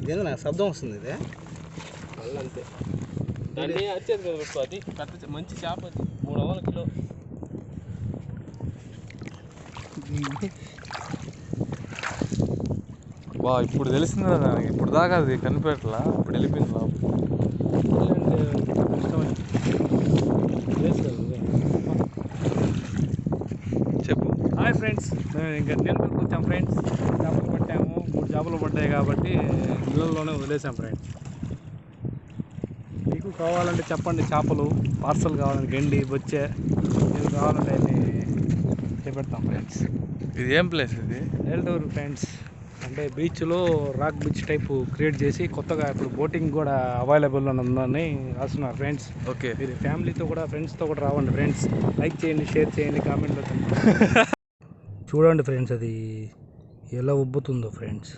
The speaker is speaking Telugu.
ఇదేంది నాకు శబ్దం వస్తుంది ఇది మళ్ళీ అంతే దాన్ని వచ్చేది కదా పెట్టుకో అది పెద్ద మంచి చేప అది 300 కిలో బా ఇప్పుడు తెలిసింది కదా ఇప్పుడు దాకా అది కనిపెట్టలా ఇప్పుడు వెళ్ళిపోయింది చెప్పు. హాయ్ ఫ్రెండ్స్, మేము ఇంకా నెల్లూరుకి వచ్చాం ఫ్రెండ్స్. చేపలు పట్టాము, 3 చేపలు పడ్డాయి కాబట్టి నీళ్ళలోనే వదిలేసాం ఫ్రెండ్స్. మీకు కావాలంటే చెప్పండి, చేపలు పార్సల్ కావాలంటే గండి బొచ్చే మీకు కావాలంటే అన్ని చేపెడతాం ఫ్రెండ్స్. ఇది ఏం ప్లేస్ ఇది? నెల్లూరు ఫ్రెండ్స్, అంటే బీచ్లో రాక్ బీచ్ టైపు క్రియేట్ చేసి కొత్తగా ఇప్పుడు బోటింగ్ కూడా అవైలబుల్ ఉందని రాస్తున్నారు ఫ్రెండ్స్. ఓకే, మీరు ఫ్యామిలీతో కూడా ఫ్రెండ్స్తో కూడా రావండి ఫ్రెండ్స్. లైక్ చేయండి, షేర్ చేయండి, కామెంట్లో చూడండి ఫ్రెండ్స్ అది ఎలా ఉబ్బుతుందో ఫ్రెండ్స్.